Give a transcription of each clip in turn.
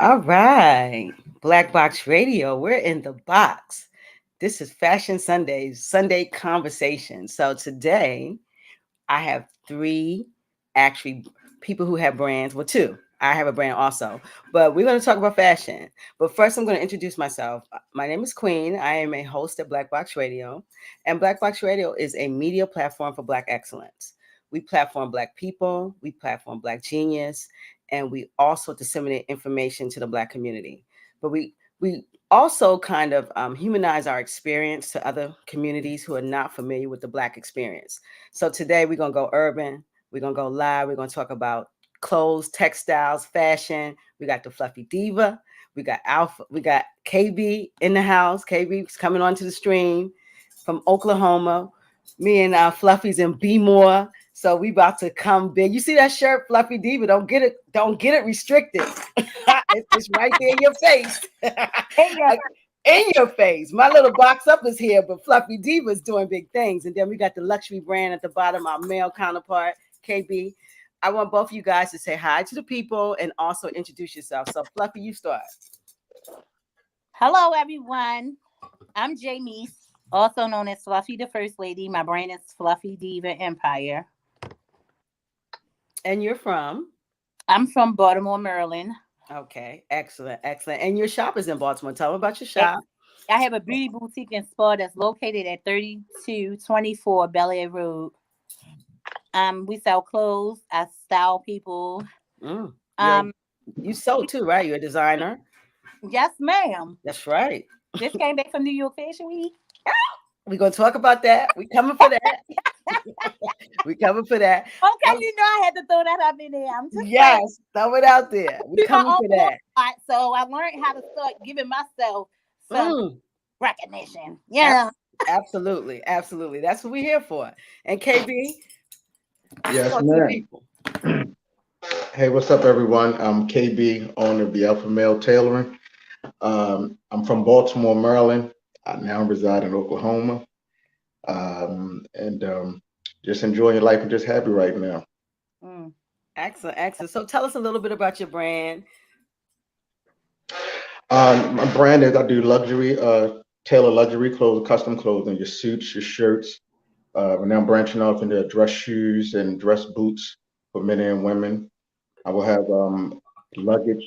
All right. Black Box Radio. We're in the box. This is Fashion Sunday's Sunday conversation. So today I have three actually people who have brands. Well, two. I have a brand also, but we're going to talk about fashion. But first, I'm going to introduce myself. My name is Queen. I am a host at Black Box Radio, and Black Box Radio is a media platform for Black excellence. We platform Black people, we platform Black genius, and we also disseminate information to the Black community. But we also kind of humanize our experience to other communities who are not familiar with the Black experience. So today we're gonna go urban. We're gonna go live. We're gonna talk about clothes, textiles, fashion. We got the fluffy diva. We got Alpha. We got KB in the house. KB's coming onto the stream from Oklahoma. Me and Fluffy's in B-More. So we about to come big. You see that shirt, Fluffy Diva? Don't get it. Don't get it restricted. It's right there in your face. In your face. My little box up is here, but Fluffy Diva is doing big things. And then we got the luxury brand at the bottom, our male counterpart, KB. I want both of you guys to say hi to the people and also introduce yourself. So Fluffy, you start. Hello, everyone. I'm Jamie, also known as Fluffy the First Lady. My brand is Fluffy Diva Empire. And you're from? I'm from Baltimore, Maryland. Okay, excellent, excellent. And your shop is in Baltimore. Tell me about your shop. I have a beauty boutique and spa that's located at 3224 Bel Air Road. We sell clothes. I style people. You sew too, right? You're a designer. Yes, ma'am. That's right. Just came back from New York Fashion Week. We're gonna talk about that. We coming for that. We coming for that. Okay, you know I had to throw that up in there. I'm just saying. Throw it out there. We coming for that. So I learned how to start giving myself some recognition. Yeah. Absolutely, absolutely. That's what we're here for. And KB. Yes, ma'am. Hey, what's up, everyone? I'm KB, owner of the AlphaMale Tailoring. I'm from Baltimore, Maryland. I now reside in Oklahoma. Just enjoying life and just happy right now. Excellent, excellent. So tell us a little bit about your brand. My brand is I do luxury, tailor luxury clothes, custom clothing, your suits, your shirts. We're now branching off into dress shoes and dress boots for men and women. I will have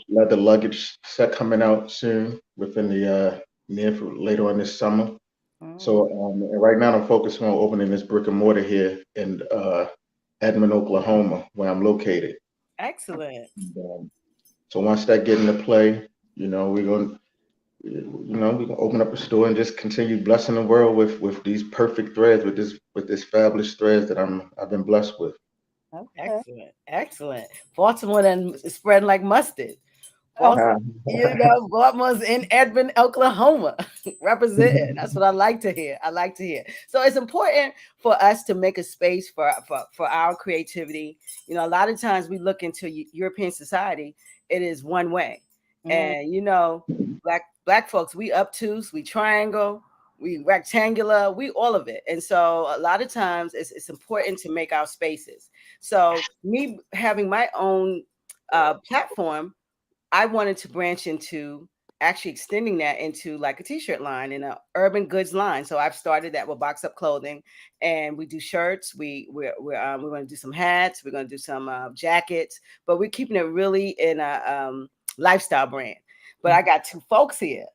leather luggage set coming out soon within the later on this summer. So right now I'm focused on opening this brick and mortar here in Edmond, Oklahoma, where I'm located. Excellent. So once that get into play, we're gonna open up a store and just continue blessing the world with these perfect threads, with this fabulous threads that I've been blessed with. Okay. Excellent, excellent. Baltimore then spreading like mustard. Baltimore's in Edmond, Oklahoma, representing. That's what I like to hear. So it's important for us to make a space for our creativity. A lot of times we look into European society, it is one way. And black folks, we obtuse, we triangle, we rectangular, we all of it. And so a lot of times it's important to make our spaces. So me having my own platform, I wanted to branch into actually extending that into like a t-shirt line and an urban goods line. So I've started that with BoXXuP Clothing, and we do shirts. We're going to do some hats. We're going to do some jackets, but we're keeping it really in a lifestyle brand. But I got two folks here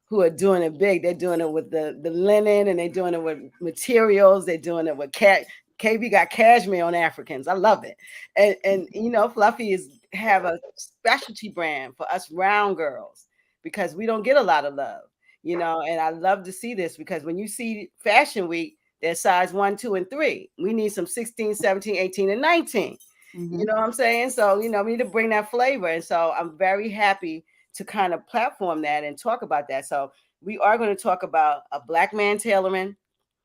who are doing it big. They're doing it with the linen, and they're doing it with materials. They're doing it with KB got cashmere on Africans. I love it. And Fluffy have a specialty brand for us round girls because we don't get a lot of love, and I love to see this because when you see Fashion Week, there's size 1, 2, and 3. We need some 16, 17, 18, and 19. You know what I'm saying? So, we need to bring that flavor. And so I'm very happy to kind of platform that and talk about that. So we are going to talk about a Black man tailoring,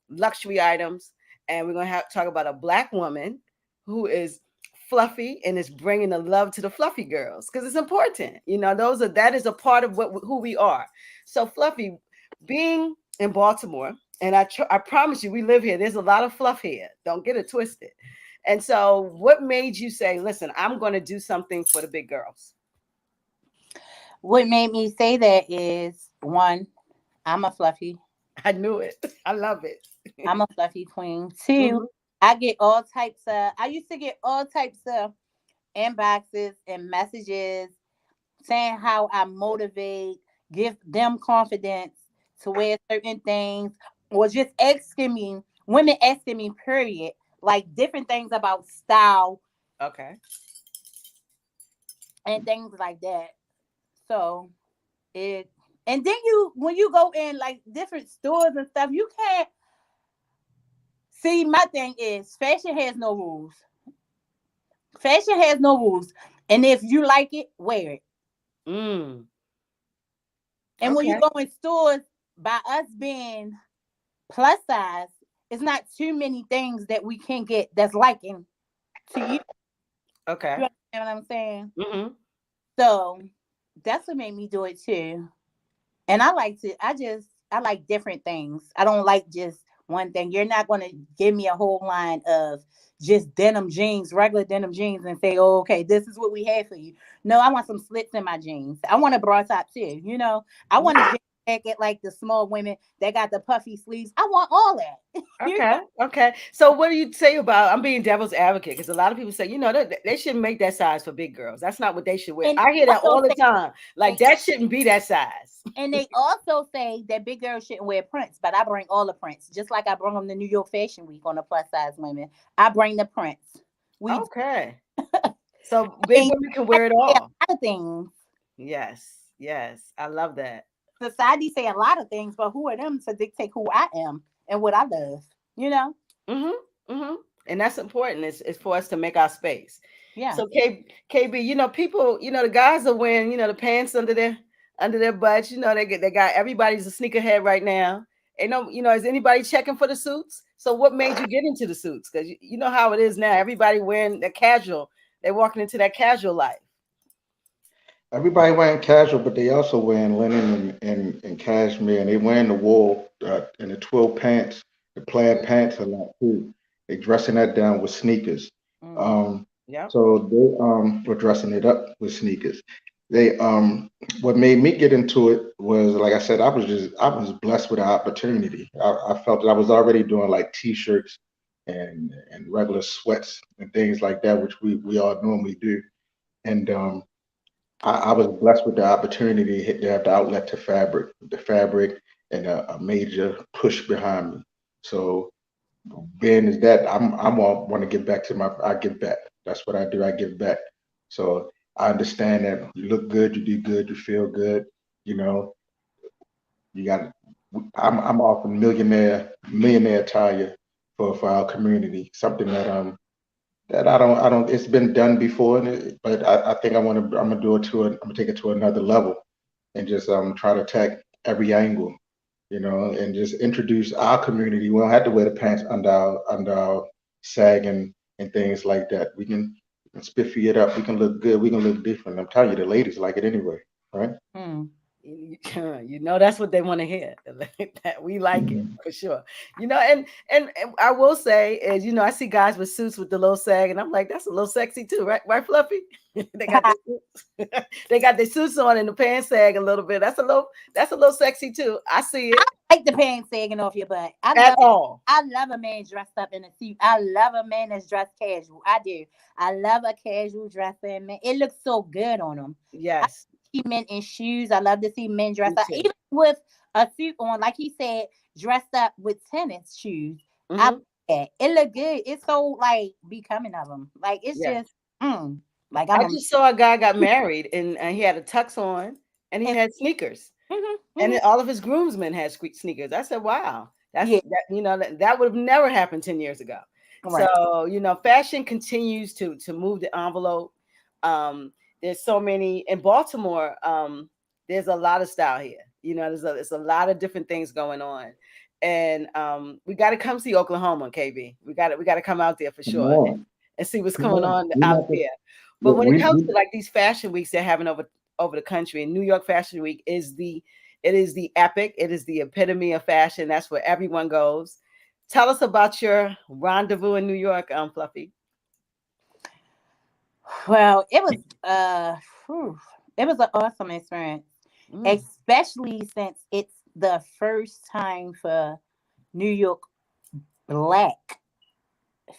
luxury items, and we're going to talk about a Black woman who is fluffy and is bringing the love to the fluffy girls because it's important. That is a part of who we are. So Fluffy, being in Baltimore, and I promise you, we live here. There's a lot of fluff here. Don't get it twisted. And so what made you say, listen, I'm going to do something for the big girls? What made me say that is one, I'm a fluffy. I knew it. I love it. I'm a fluffy queen. Two, Mhm. I get all types of. I used to get all types of inboxes and messages saying how I motivate, give them confidence to wear certain things, or just asking me, women asking me, period, like different things about style Okay. and things like that. So it, and then you, when you go in like different stores and stuff, you can't see. My thing is, fashion has no rules. Fashion has no rules. And if you like it, wear it. Mm. And when you Okay. go in stores, by us being plus size, it's not too many things that we can get that's liking to you. Okay. You understand what I'm saying? Hmm. So that's what made me do it too. And I like different things. I don't like just one thing. You're not gonna give me a whole line of just denim jeans, regular denim jeans, and say, oh, okay, this is what we have for you. No, I want some slits in my jeans. I want a bra top too, you know. I want a jacket like the small women that got the puffy sleeves. I want all that. You Okay. Okay. So what do you say about, I'm being devil's advocate because a lot of people say, they shouldn't make that size for big girls. That's not what they should wear. and I hear that also all the say time. Like and, that shouldn't be that size. and they also say that big girls shouldn't wear prints, but I bring all the prints. Just like I bring them to New York Fashion Week on the plus size women. I bring the prints. We Okay. So big I women can wear it say a all. lot of things. Yes. Yes. I love that. Society say a lot of things, but who are them to dictate who I am and what I love? You know? Mm-hmm. Mm-hmm. And that's important. It's for us to make our space. Yeah. So KB, people, the guys are wearing, the pants under their butts. They got everybody's a sneakerhead right now. And is anybody checking for the suits? So what made you get into the suits? Because you know how it is now. Everybody wearing the casual. They're walking into that casual life. Everybody wearing casual, but they also wearing linen and cashmere, and they wearing the wool and the twill pants, the plaid pants a lot too. They dressing that down with sneakers. Mm. Um, Yep. so they were dressing it up with sneakers. They what made me get into it was, like I said, I was blessed with the opportunity. I felt that I was already doing like T-shirts and regular sweats and things like that, which we all normally do. And I was blessed with the opportunity to have the outlet to the fabric, and a major push behind me. So being is that I'm all want to give back to I give back. That's what I do. I give back. So I understand that you look good, you do good, you feel good. You know, you got. I'm offering millionaire attire for our community. Something that I don't. It's been done before, but I think I'm gonna do it I'm gonna take it to another level and just try to attack every angle, and just introduce our community. We don't have to wear the pants under our sag and things like that. We can spiffy it up. We can look good. We can look different. I'm telling you, the ladies like it anyway, right? Mm. That's what they want to hear. That we like it Mhm. for sure. And I will say is, I see guys with suits with the low sag, and I'm like, that's a little sexy too, right? Right, Fluffy? They got their suits. They got their suits on and the pants sag a little bit. That's a little sexy too. I see it Like the pants sagging off your butt. at all. I love a man dressed up in a suit. I love a man that's dressed casual. I do. I love a casual dressing man. It looks so good on them. I Yes, see men in shoes. I love to see men me dressed up, too. even with a suit on, like he said, dressed up with tennis shoes. I like Hmm. that. It look good. It's so like becoming of them. Like it's Yes. just like I I'm a just saw a guy got married and he had a tux on and he and, had sneakers. mhm, And mhm. then all of his groomsmen had sneakers. I said, "Wow, Yeah, that would have never happened 10 years ago." right. So fashion continues to move the envelope. There's so many in Baltimore. There's a lot of style here. There's a lot of different things going on, and we got to come see Oklahoma, KB. We got to come out there for Come sure on, and see what's come going on. on We out not the, there. But when it we comes to like these fashion weeks they're having over the country, and New York Fashion Week is the epic. It is the epitome of fashion. That's where everyone goes. Tell us about your rendezvous in New York, Fluffy. Well, it was whew. It was an awesome experience, Mm. especially since it's the first time for New York Black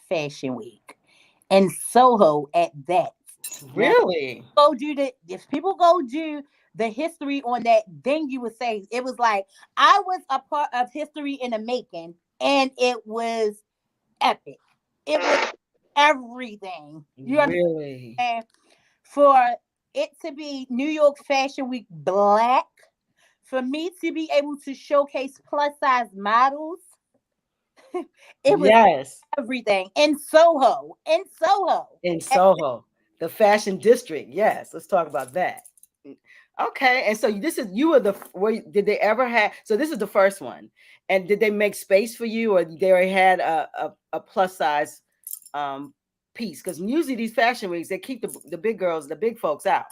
Fashion Week and Soho at that. Now, Really? if people go do the history on that, then you would say it was like I was a part of history in the making, and it was epic. It was everything. You Really? understand? For it to be New York Fashion Week Black, for me to be able to showcase plus size models, it was Yes. everything in Soho. In Soho. In Soho, the fashion district. Yes, let's talk about that. Okay, and so this is you were the did they ever have? So this is the first one, and did they make space for you, or they already had a plus size um piece? Because usually these fashion weeks they keep the big girls, the big folks out.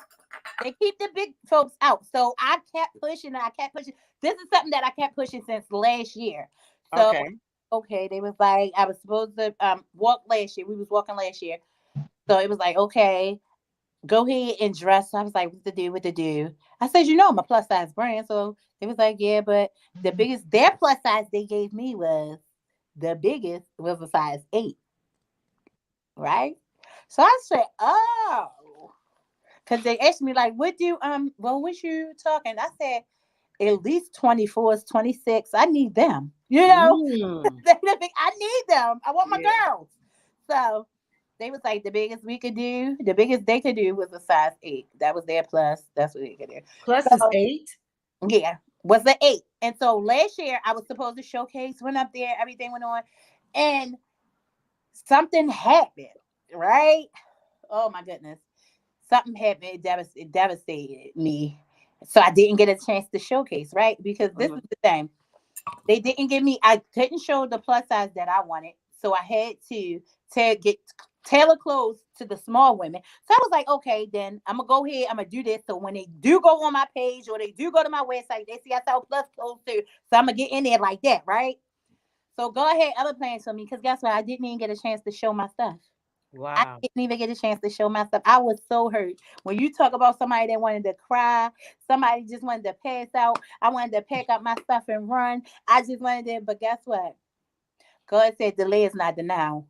They keep the big folks out. So I kept pushing and I kept pushing. This is something that I kept pushing since last year. So Okay. okay, they was like I was supposed to walk last year. We was walking last year. So it was like, okay, go ahead and dress. So I was like, what to do, what to do. I said, you know, I'm a plus size brand. So they was like, yeah, but their plus size they gave me was the biggest was a size 8, right? So I said, oh, because they asked me like, what do well, what you talking? I said, at least 24s, 26. I need them. You know, Mm. I need them. I want my Yeah. girls. So they was like, the biggest they could do was a size 8. That was their plus. That's what they could do. Plus is So 8. yeah, was the 8. And so last year I was supposed to showcase, went up there, everything went on, and something happened, right? Oh my goodness. Something happened, it devastated me. So I didn't get a chance to showcase, right? Because this is the thing. They didn't give me, I couldn't show the plus size that I wanted. So I had to get tailor clothes to the small women. So I was like, okay, then I'm gonna go ahead, I'm gonna do this. So when they do go on my page or they do go to my website, they see I sell plus clothes too. So I'm gonna get in there like that, right? So go ahead, other plans for me, because guess what? I didn't even get a chance to show my stuff. I Wow. didn't even get a chance to show my stuff. I was so hurt. When you talk about somebody that wanted to cry, somebody just wanted to pass out, I wanted to pack up my stuff and run. I just wanted to, but guess what? God said delay is not denial.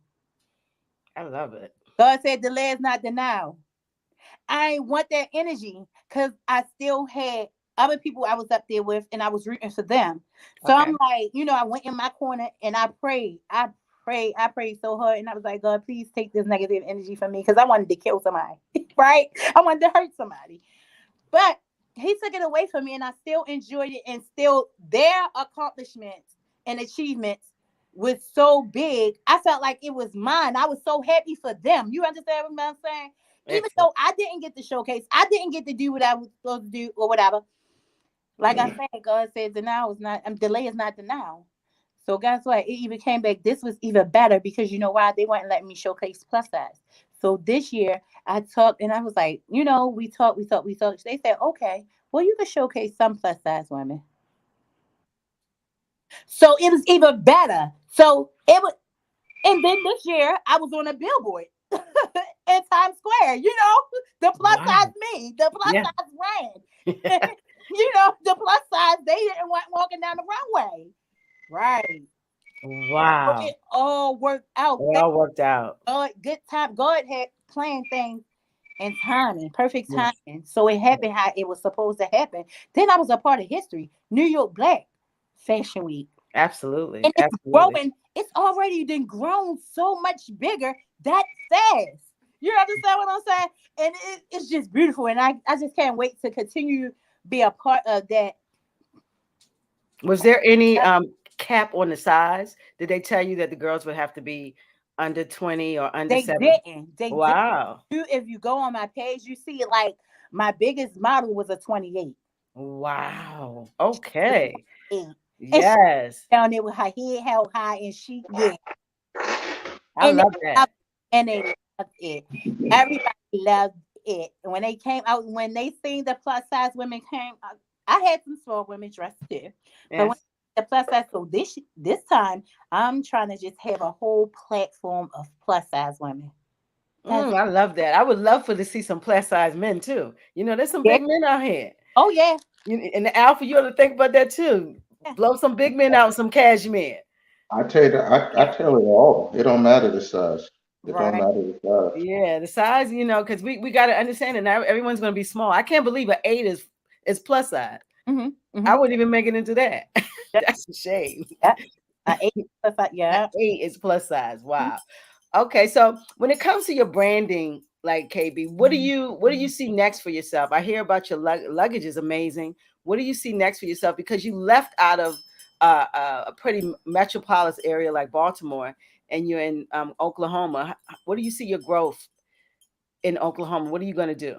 I love it. God said delay is not denial. I ain't want that energy because I still had other people I was up there with and I was rooting for them. So Okay. I'm like, I went in my corner and I prayed. I prayed so hard and I was like, God, please take this negative energy from me because I wanted to kill somebody, right? I wanted to hurt somebody. But he took it away from me and I still enjoyed it and still their accomplishments and achievements was so big. I felt like it was mine. I was so happy for them. You understand what I'm saying? Even Excellent. though I didn't get the showcase, I didn't get to do what I was supposed to do or whatever. Like I said, God said denial is not delay is not denial. So guess what? It even came back. This was even better because you know why? They weren't letting me showcase plus size. So this year I talked and I was like, we talked. They said, okay, well, you can showcase some plus size women. So it was even better. So it was, and then this year I was on a billboard in Times Square, the plus size Wow. me, the plus Yeah. size brand. The plus size, they didn't want walking down the runway. Right. So Wow. it all worked out. It Thank all worked out. God, good time. God had planned things and timing, perfect Yes. timing. So it happened how it was supposed to happen. Then I was a part of history. New York Black Fashion Week. Absolutely. And it's Absolutely. growing. It's already been grown so much bigger that fast. You understand what I'm saying? And it's just beautiful. And I just can't wait to continue be a part of that. Was there any cap on the size? Did they tell you that the girls would have to be under 20 or under They 7? didn't. They did. Wow. If you go on my page, you see like my biggest model was a 28. Wow. Was Okay. 28. And she Yes. down there with her head held high and she I and they love loved, that. and they loved it. Everybody loved it. When they came out, when they seen the plus size women came out, I had some small women dressed too. But when Yes. the plus size, so this time I'm trying to just have a whole platform of plus size women. I love that. I would love for to see some plus size men too. You know, there's some Yeah. big men out here. Oh yeah. And the Alpha, you ought to think about that too. Yeah. Blow some big men out with some cashmere. I tell you, I tell it all. It don't matter the size. It don't Right. matter the size. Yeah, the size, you know, because we got to understand it. Now everyone's going to be small. I can't believe an 8 is plus size. I wouldn't even make it into that. That's a shame. Yeah. 8 plus size. Yeah. 8 is plus size. Wow. Okay, so when it comes to your branding, like KB, what do you see next for yourself? I hear about your luggage is amazing. What do you see next for yourself? Because you left out of a pretty metropolis area like Baltimore, and you're in Oklahoma. What do you see your growth in Oklahoma? What are you going to do?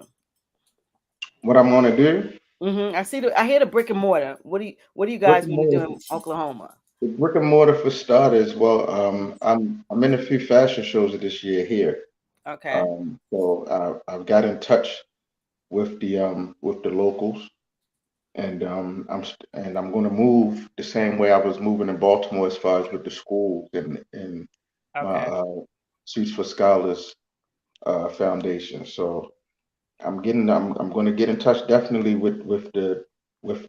What I'm gonna do? I hear the brick and mortar. What do you Brick guys and want to do mortar. in Oklahoma? The brick and mortar for starters. Well, I'm in a few fashion shows this year here. Okay. So I've got in touch with the locals, and I'm going to move the same way I was moving in Baltimore as far as with the schools and my Okay. Suits for Scholars foundation. So I'm going to get in touch definitely with the with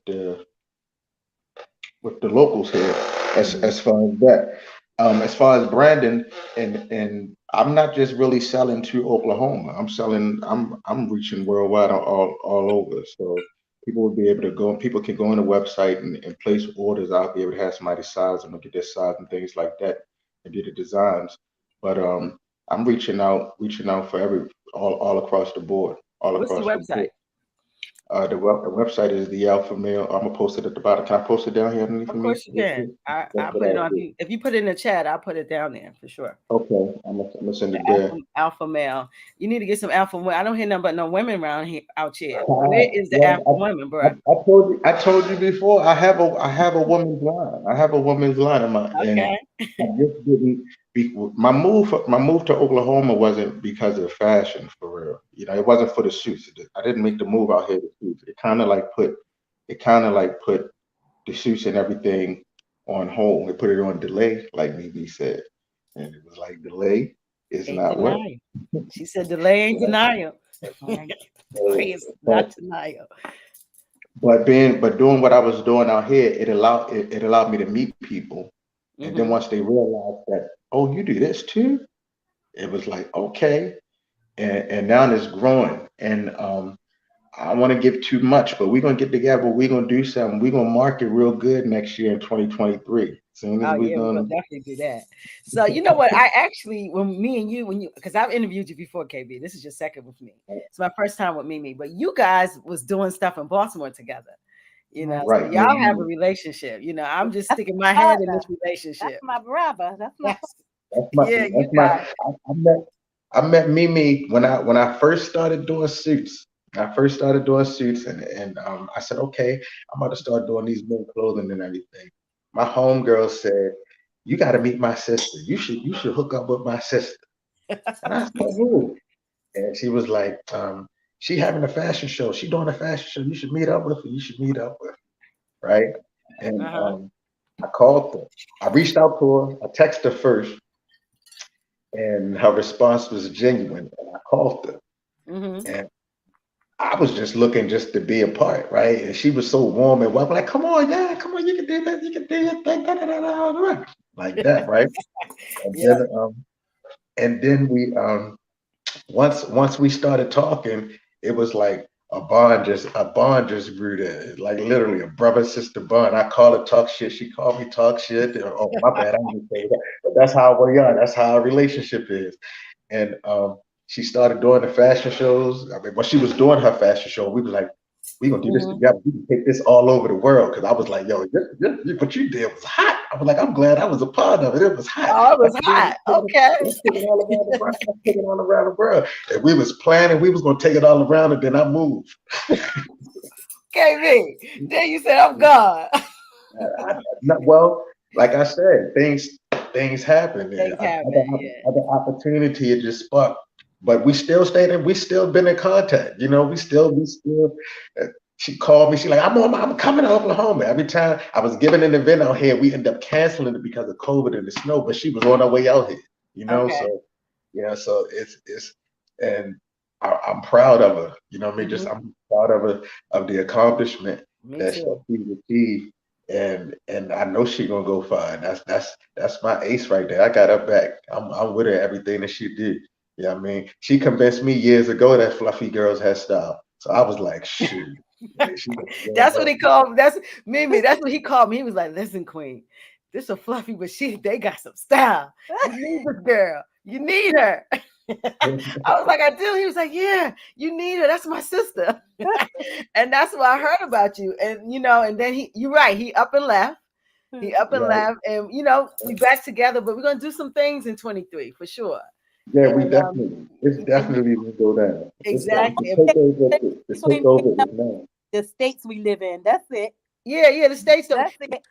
the locals here as far as that. As far as branding, and I'm not just really selling to Oklahoma. I'm reaching worldwide all over. So people will be able to go. People can go on the website and place orders. I'll be able to have somebody size them and get their size and things like that and do the designs. But I'm reaching out for all across the board, all What's the across the website? board. The website is the AlphaMale. I'm gonna post it at the bottom. Can I post it down here underneath Of of me? course you can. That's I'll what put it I'll on. do. If you put it in the chat, I'll put it down there for sure. Okay, I'm gonna send The it there. alpha male. You need to get some alpha. I don't hear nothing but no women around here out here. Where is the alpha Well, women, I, bro? I told you before. I have a woman's line. I have a woman's line in my and Okay. I just didn't. My move to Oklahoma wasn't because of fashion for real. You know, it wasn't for the suits. I didn't make the move out here to suits. It kind of like put the suits and everything on hold. It put it on delay, like Mimi said, and it was like delay is Ain't not what. denial. She said delay ain't Right? denial. Right. Delay is not denial. But doing what I was doing out here, it allowed me to meet people, and then once they realized that, oh, you do this too, it was like okay, and now it's growing, and I don't want to give too much, but we're gonna get together. We're gonna do something. We're gonna market real good next year in 2023. Soon as Oh we're yeah, we're gonna. gonna definitely do that. So you know what? I actually, when me and you, because I've interviewed you before, KB. This is your second with me. It's my first time with Mimi, but you guys was doing stuff in Baltimore together. You know, so Right, y'all have a relationship. You know, I'm just sticking my head in this That's relationship. my brother. That's my Yes. Yeah, you that's my. guys. I met Mimi when I first started doing suits. I first started doing suits, and I said, okay, I'm about to start doing these men clothing and everything. My homegirl said, you got to meet my sister. You should hook up with my sister. And I said, who? And she was like, she having a fashion show. She doing a fashion show. You should meet up with her. You should meet up with her, right? And I called her. I reached out to her. I texted her first, and her response was genuine. And I called her, and I was just looking just to be a part, right? And she was so warm and welcome, like, come on, yeah, come on, you can do that, you can do your thing, da, da, da, da, da, da," like that, right? And Yeah. then we once we started talking, it was like a bond just grew there. Like literally a brother sister bond. I call it talk shit. She called me talk shit. Oh my bad, I didn't say that. But that's how we are. That's how our relationship is. And she started doing the fashion shows. I mean, when she was doing her fashion show, we was like, we gonna do this together. We can take this all over the world. Because I was like, yo, what you did was hot. I was like, I'm glad I was a part of it. It was hot. Oh, it was hot. Okay. Let's take it all around the world. Let's take it all around the world. And we was planning, we was gonna take it all around, and then I moved. KB, then you said I'm gone. Well, like I said, things happen. Things happen. Yeah. Other opportunity it just sparked. But we still stayed in. We still been in contact. You know, we still. She called me. She like, I'm coming to Oklahoma. Every time I was giving an event out here, we ended up canceling it because of COVID and the snow. But she was on her way out here. You know, Okay. so yeah. So and I'm proud of her. You know what I mean? Just Mhm. I'm proud of her of the accomplishment Me that she too. achieved, and I know she gonna go far. That's my ace right there. I got her back. I'm with her everything that she did. Yeah, I mean, she convinced me years ago that fluffy girls had style. So I was like, shoot. Man, she got the That's girls what up. he called. That's Mimi. That's what he called me. He was like, "Listen, Queen, this a fluffy, but they got some style. You need this girl. You need her." I was like, "I do." He was like, "Yeah, you need her. That's my sister." And that's what I heard about you. And and then you're right. He up and left. He up and Right. left, and we back together. But we're gonna do some things in 23 for sure. Yeah, we And definitely. It's and definitely gonna go down. It's The exactly. only the difference between takeover is now. the states we live in. That's it. Yeah, the states don't. That's it.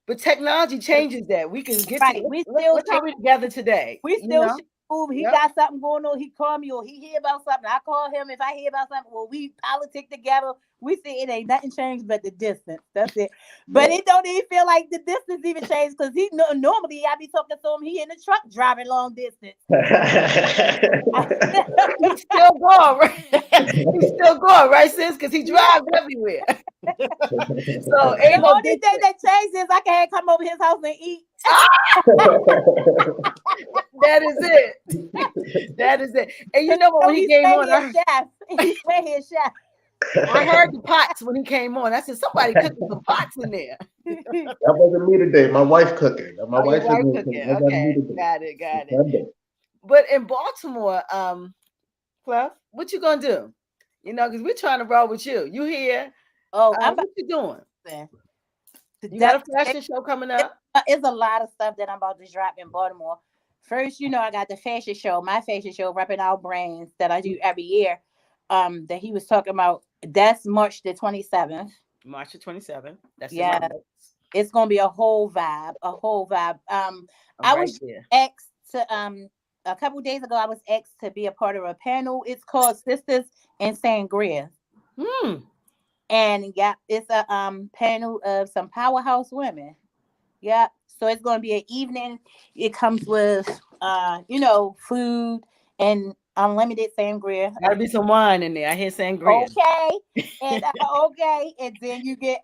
But technology changes that. We can get to Right. We look, still look how share. we're together today. We still share move. He Yep. got something going on. He call me, or he hear about something. I call him if I hear about something. Well, we politic together. We see it ain't nothing changed but the distance. That's it. But Yeah. it don't even feel like the distance even changed because normally I be talking to him. He in the truck driving long distance. He's still going, right? He's still going, right, sis? Because he drives everywhere. So The ain't no only thing distance. that changed is I can't come over his house and eat. That is it. That is it. And you know what? So When he he came swear on, he a chef. He swear he a chef. I heard the pots when he came on. I said, somebody cooking some pots in there. That wasn't me today. My wife cooking. My Oh, your wife is wife doing cooking. cooking. That wasn't me Okay. today. Got it. It's Got it. Sunday. But in Baltimore, Fluff, what you gonna do? Because we're trying to roll with you. You here? Oh, I'm about What you doing? to You got a say, fashion show coming up? it's a lot of stuff that I'm about to drop in Baltimore. First, I got the fashion show, my fashion show, repping our brands that I do every year. That he was talking about. That's March the 27th. March the 27th. That's in my Yeah, notes. it's gonna be a whole vibe, a whole vibe. I'm I right was there. asked to a couple days ago. I was asked to be a part of a panel. It's called Sisters in Sangria. Hmm. And yeah, it's a panel of some powerhouse women. Yeah, so it's going to be an evening. It comes with food and unlimited sangria. Gotta be some wine in there. I hear sangria. Okay, and okay, and then you get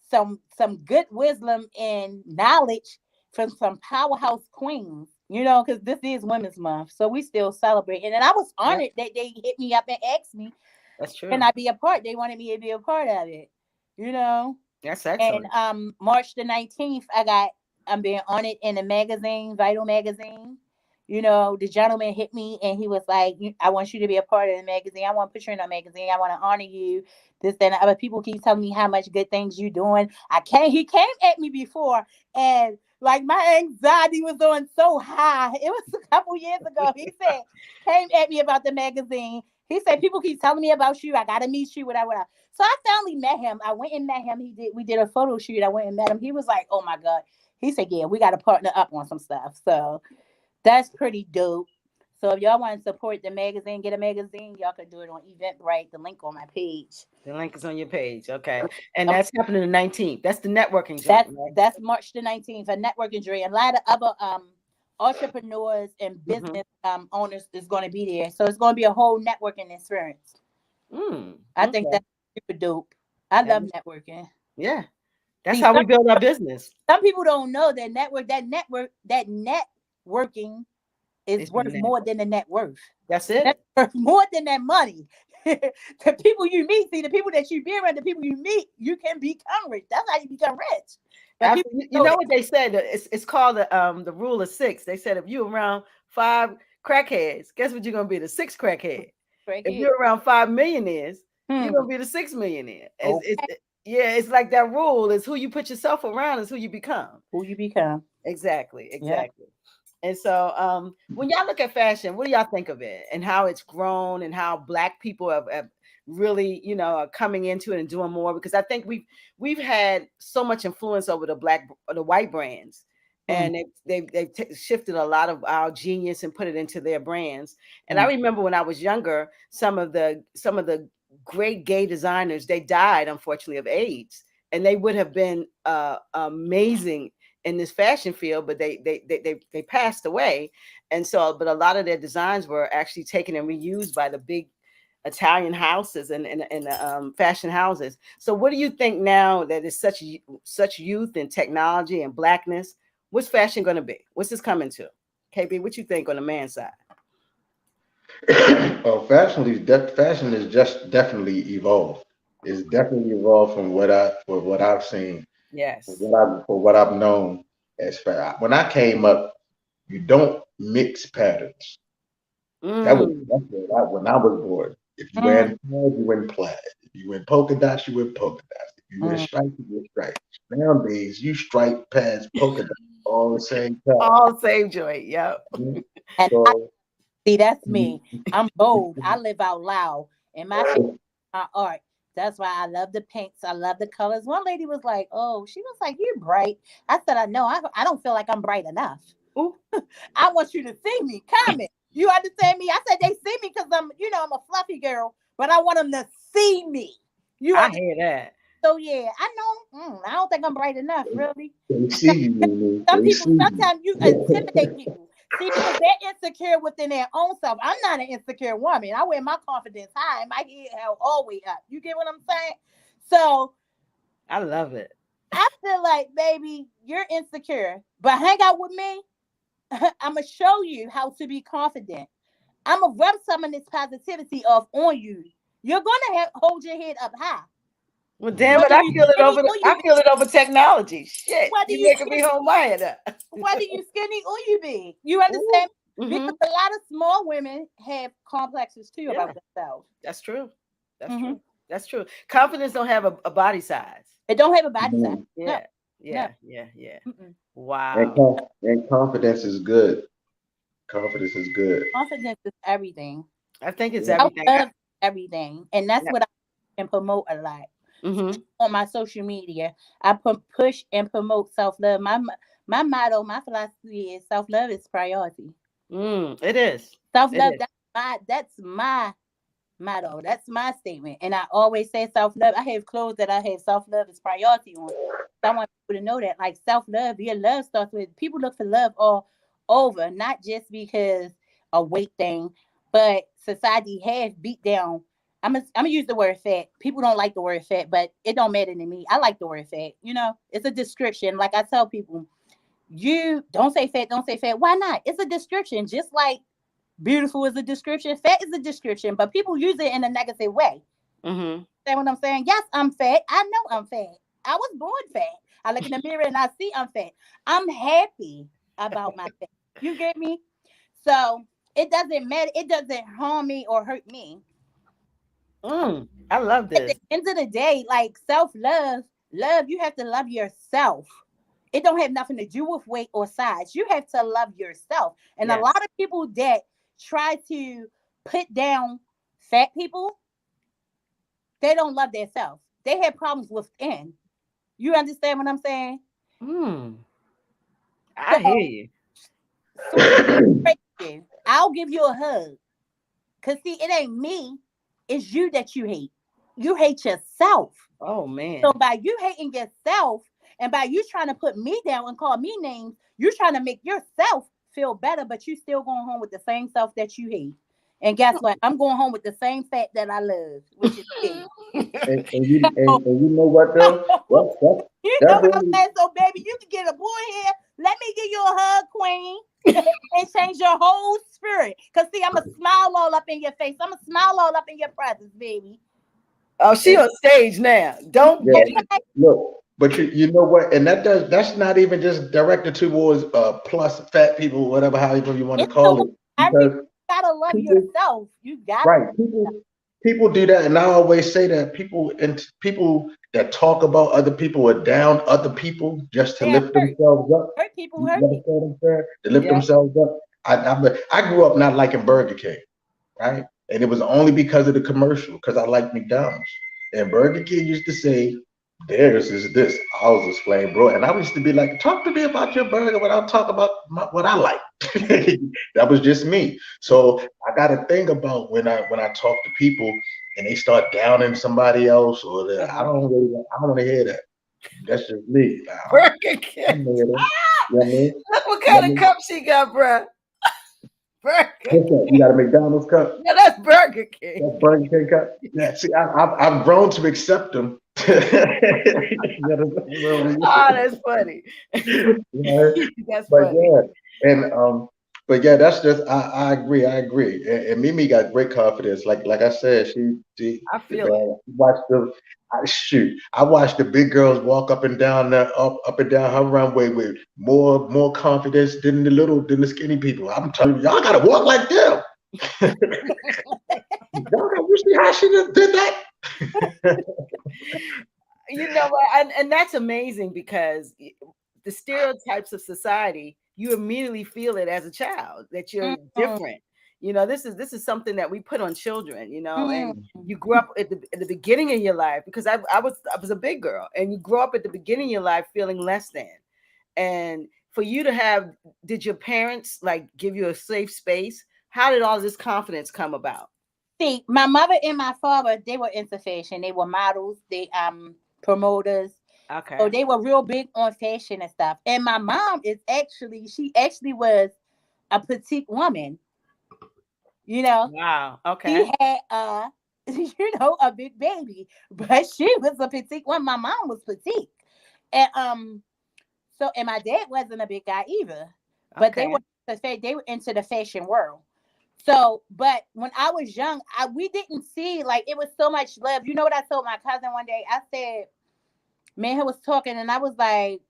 some good wisdom and knowledge from some powerhouse queens. Because this is Women's Month, so we still celebrate. And then I was Yep, honored that they hit me up and asked me, that's true. "Can I be a part?" They wanted me to be a part of it. You know. That's And excellent. March the 19th, I'm being honored in a magazine, Vital Magazine. The gentleman hit me and he was like, I want you to be a part of the magazine. I want to put you in a magazine. I want to honor you. This, that, and other people keep telling me how much good things you're doing. He came at me before and like my anxiety was on so high. It was a couple years ago. He said, came at me about the magazine. He said, people keep telling me about you. I got to meet you, whatever. So I finally met him. I went and met him. We did a photo shoot. I went and met him. He was like, oh my God. He said, yeah, we got to partner up on some stuff. So that's pretty dope. So if y'all want to support the magazine, get a magazine, y'all can do it on Eventbrite. The link on my page. The link is on your page. Okay. And that's happening the 19th. That's the networking That's joint, right? that's March the 19th. A networking dream. A lot of other entrepreneurs and Mm-hmm. business owners is going to be there. So it's going to be a whole networking experience. I think Okay. that's super dope. I That love is- networking. yeah. That's See, how we build our business. some people don't know that networking is It's the worth more than the net worth. That's it. That's worth more than that money. The people you meet, the people that you be around, the people you meet, you can become rich. That's how you become rich. But people You know what they said? It's called the rule of six. They said if you're around 5 crackheads, guess what you're gonna be? The 6th crackhead. If you're around 5 millionaires, you're gonna be the 6th millionaire. It's like that rule is who you put yourself around is who you become. Who you become. Exactly. Yeah. And so when y'all look at fashion, what do y'all think of it and how it's grown and how Black people have really, are coming into it and doing more? Because I think we've had so much influence over the white brands, and they've shifted a lot of our genius and put it into their brands. And I remember when I was younger, some of the great gay designers, they died unfortunately of AIDS, and they would have been amazing in this fashion field, but they passed away. And so, but a lot of their designs were actually taken and reused by the big Italian houses and fashion houses. So what do you think now that is such youth and technology and blackness? What's fashion going to be? What's this coming to? KB, what you think on the man side? Oh, fashion is just definitely evolved. It's definitely evolved from what I've seen, Yes. for what I've known. As far when I came up, you don't mix patterns. That's when I was born. If you wear plaid, you wear plaid. If you wear polka dots, you wear polka dots. If you wear stripes, you wear stripes. Nowadays, you stripe pads, polka dots, all the same time. All same joint. Yep. And so, see, that's me. I'm bold. I live out loud. And my art. That's why I love the pinks. I love the colors. One lady was like, "Oh," she was like, "You're bright." I said, "I know. I don't feel like I'm bright enough." Ooh. I want you to see me. Comment. You understand me? I said they see me because I'm a fluffy girl, but I want them to see me. I hear that. So yeah, I know. I don't think I'm bright enough, really. They see you. Sometimes you intimidate people. See, because they're insecure within their own self. I'm not an insecure woman. I wear my confidence high and my head held all the way up. You get what I'm saying? So I love it. I feel like, baby, you're insecure, but hang out with me. I'm gonna show you how to be confident. I'm gonna rub some of this positivity off on you. You're gonna hold your head up high. Well, damn it, I feel it over technology. Shit, you making me hold my head up. Whether you skinny or you big, you understand? Because a lot of small women have complexes too about themselves. That's true. That's true. That's true. Confidence don't have a body size. It don't have a body size. Yeah. No. Yeah. Wow. And confidence is good. Confidence is good. Confidence is everything. I think it's everything. I love everything, and that's what I can promote a lot. On my social media, I push and promote self-love. My motto, my philosophy is self-love is priority. It is. Self-love, that's my motto. That's my statement. And I always say self-love. I have clothes that I have self-love is priority on. So I want people to know that, like, self-love, your love starts with, people look for love all over, not just because a weight thing, but society has beat down. I'm gonna use the word fat. People don't like the word fat, but it don't matter to me. I like the word fat. It's a description. Like I tell people, you don't say fat, don't say fat. Why not? It's a description. Just like beautiful is a description, fat is a description, but people use it in a negative way. See what I'm saying? Yes, I'm fat. I know I'm fat. I was born fat. I look in the mirror and I see I'm fat. I'm happy about my fat. You get me? So it doesn't matter. It doesn't harm me or hurt me. I love this. At the end of the day, like self-love, you have to love yourself. It don't have nothing to do with weight or size. You have to love yourself. And a lot of people that try to put down fat people, they don't love themselves. They have problems within. You understand what I'm saying? I hear you. I'll give you a hug. Because see, it ain't me. It's you that you hate. You hate yourself. Oh, man. So by you hating yourself and by you trying to put me down and call me names, you're trying to make yourself feel better, but you still going home with the same self that you hate. And guess what? I'm going home with the same fat that I love, which is me. and you know what, though? You know what I'm saying? So, baby, you can get a boy here. Let me give you a hug, queen. And change your whole spirit. Because, see, I'm going to smile all up in your face. I'm going to smile all up in your presence, baby. Oh, she on stage now. Don't get it. Look, but you know what? And that's not even just directed towards plus fat people, whatever, however you want to call it. You got to love yourself. You got to. People do that. And I always say that people that talk about other people or down other people just to lift themselves up. Hurt people, hurt people. To lift themselves up. I grew up not liking Burger King, right? And it was only because of the commercial, because I liked McDonald's. And Burger King used to say, theirs is this. I was explaining, bro. And I used to be like, talk to me about your burger when I talk about what I like. That was just me. So I got to think about when I talk to people and they start downing somebody else, or I don't want to hear that. That's just me. Burger I King. made them. You know what I mean? Look what kind of cup she got, bruh. Burger What's that? You got a McDonald's cup? Yeah, that's Burger King. That's Burger King cup? Yeah, see, I've grown to accept them. Oh, that's funny. Yeah, That's but funny. yeah, and but yeah, that's just I agree, and Mimi got great confidence. Like I said, she I feel it. man, watched the I watched the big girls walk up and down up and down her runway with more confidence than the skinny people. I'm telling you, y'all gotta walk like them. You see how she just did that? You know what? And that's amazing because the stereotypes of society, you immediately feel it as a child that you're different. You know, this is something that we put on children, you know, and you grew up at the beginning of your life, because I was a big girl, and you grow up at the beginning of your life feeling less than. And for you to have, did your parents like give you a safe space? How did all this confidence come about? See, my mother and my father, they were into fashion. They were models, they promoters. Okay. So they were real big on fashion and stuff. And my mom she actually was a petite woman. You know, Wow. Okay. she had a big baby, but she was a petite one. My mom was petite. And and my dad wasn't a big guy either. But Okay. they were into the fashion world. So, but when I was young, we didn't see, like, it was so much love. You know what I told my cousin one day? I said, man, he was talking, and I was like,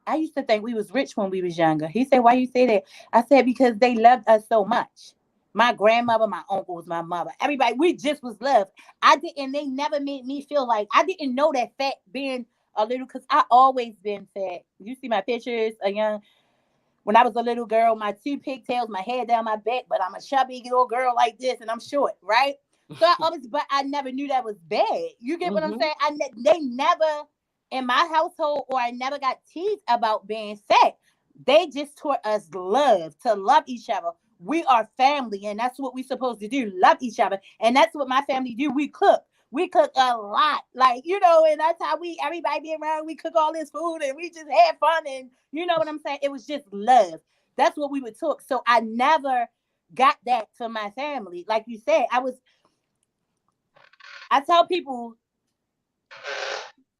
I used to think we was rich when we was younger. He said, why you say that? I said, because they loved us so much. My grandmother, my uncles, my mother, everybody, we just was loved. They never made me feel like, I didn't know that fat being a little, because I always been fat. You see my pictures, when I was a little girl, my 2 pigtails, my hair down my back, but I'm a chubby little girl like this, and I'm short, right? So but I never knew that was bad. You get what I'm saying? They never, in my household, or I never got teased about being fat. They just taught us to love each other. We are family, and that's what we're supposed to do, love each other. And that's what my family do. We cook. We cook a lot, like, and that's how everybody be around. We cook all this food, and we just have fun, and you know what I'm saying? It was just love. That's what we would talk. So I never got that from my family. Like you said, I tell people,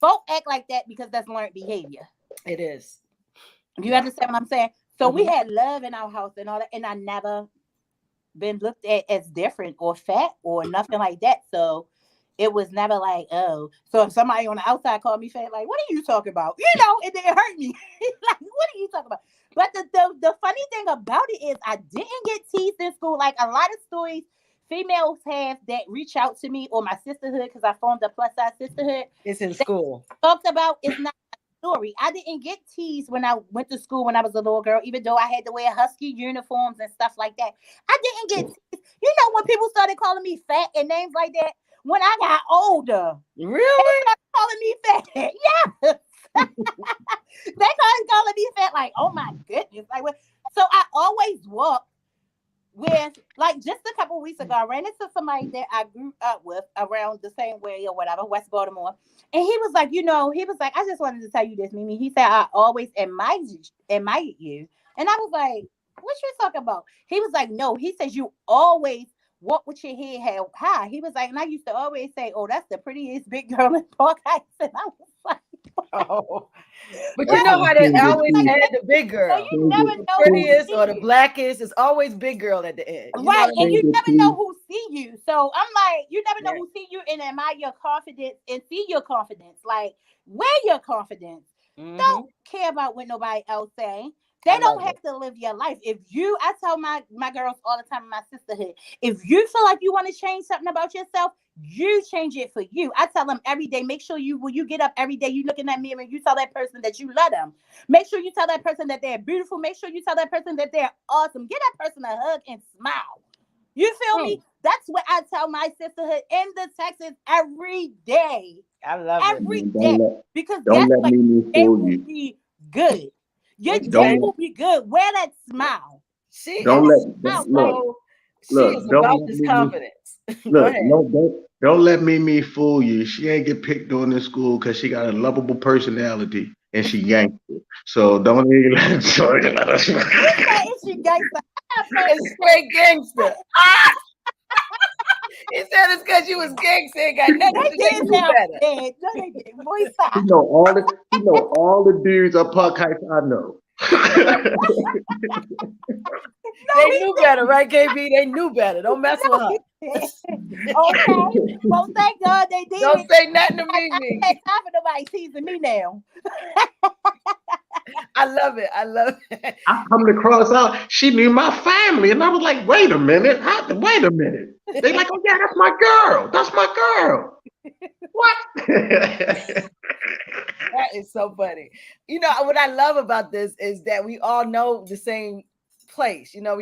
folk act like that because that's learned behavior. It is. You understand what I'm saying? So we had love in our house and all that, and I never been looked at as different or fat or nothing like that. So it was never like, oh. So if somebody on the outside called me fat, like, what are you talking about? It didn't hurt me. Like, what are you talking about? But the funny thing about it is I didn't get teased in school. Like, a lot of stories females have that reach out to me, or my sisterhood, because I formed a plus size sisterhood. It's in school. Talked about, it's not a story. I didn't get teased when I went to school when I was a little girl, even though I had to wear husky uniforms and stuff like that. I didn't get teased. When people started calling me fat and names like that, when I got older. Really? They started calling me fat. Yes. They started calling me fat, like, oh my goodness. Like, so I always walk with, like, just a couple of weeks ago, I ran into somebody that I grew up with around the same way or whatever, West Baltimore. And he was like, I just wanted to tell you this, Mimi. He said, I always admired you. And I was like, what you talking about? He was like, no. He says, you always walk with your head held high. He was like, and I used to always say, oh, that's the prettiest big girl in Park Heights. And I was like, oh. But you know how they always add the big girl. So you never know the prettiest or the blackest. It's always big girl at the end. Right. And you never know who see you. So I'm like, you never know who see you and admire your confidence and see your confidence. Like, wear your confidence. Don't care about what nobody else say. They don't have to live your life. I tell my girls all the time in my sisterhood, if you feel like you want to change something about yourself, you change it for you. I tell them every day, make sure when you get up every day, you look in that mirror and you tell that person that you love them. Make sure you tell that person that they're beautiful. Make sure you tell that person that they're awesome. Give that person a hug and smile. You feel me? That's what I tell my sisterhood in the Texas every day. I love every day. Because don't let me they will be good. Your day will be good. Wear that smile. Don't let She is about this confidence. Go look, ahead. don't let Mimi fool you. She ain't get picked on in school because she got a lovable personality and she gangster. So don't even let She gangster. It's straight gangster. He said it's because you was gangster. Ain't got nothing to do. They knew better. Bad. No, they didn't. Boy, stop. He know all the dudes up Park Heights I know. They knew better, right, KB? They knew better. Don't mess with her. Okay. Well, thank God they did. Don't say nothing to me. I ain't time for nobody teasing me now. I love it. I love it. I come to cross out. She knew my family, and I was like, "Wait a minute! Wait a minute!" They like, "Oh yeah, that's my girl. That's my girl." What? That is so funny. You know what I love about this is that we all know the same place. You know,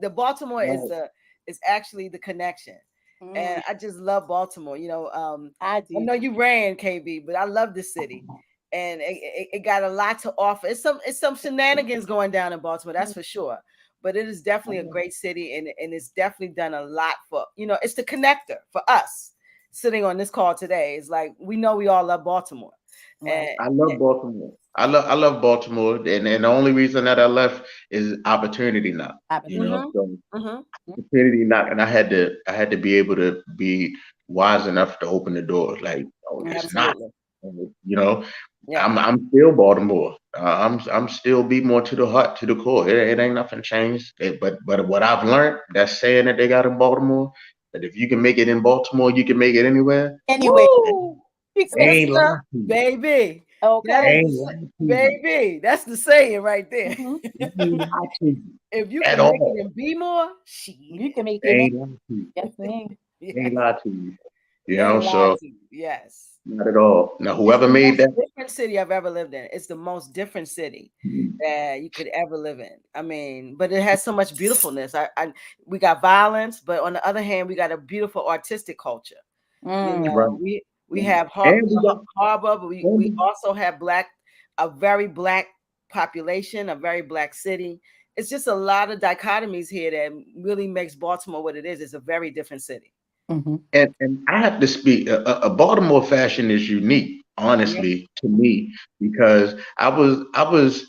the Baltimore is actually the connection. And I just love Baltimore. You know, I know you ran, KB, but I love the city. And it got a lot to offer. It's some shenanigans going down in Baltimore, that's for sure. But it is definitely a great city, and it's definitely done a lot for, you know, it's the connector for us sitting on this call today. It's like we know we all love Baltimore. And I love Baltimore. I love Baltimore, and the only reason that I left is opportunity knock. You know, so opportunity knock, and I had to be able to be wise enough to open the door. Like, oh, it's not. You know, I'm still Baltimore. I'm still be more to the heart, to the core. It ain't nothing changed. But what I've learned, that saying that they got in Baltimore, that if you can make it in Baltimore, you can make it anywhere. Sister, baby. Okay. Baby, that's the saying right there. If you can make it in B-more, you can make it in. Ain't lie to you. You know, so yes. Not at all. Now, whoever made that different city I've ever lived in. It's the most different city that you could ever live in. I mean, but it has so much beautifulness. We got violence, but on the other hand, we got a beautiful artistic culture. You know, we have harbor, but we also have a very black population, a very black city. It's just a lot of dichotomies here that really makes Baltimore what it is. It's a very different city. And I have to speak. A Baltimore fashion is unique, honestly, to me, because I was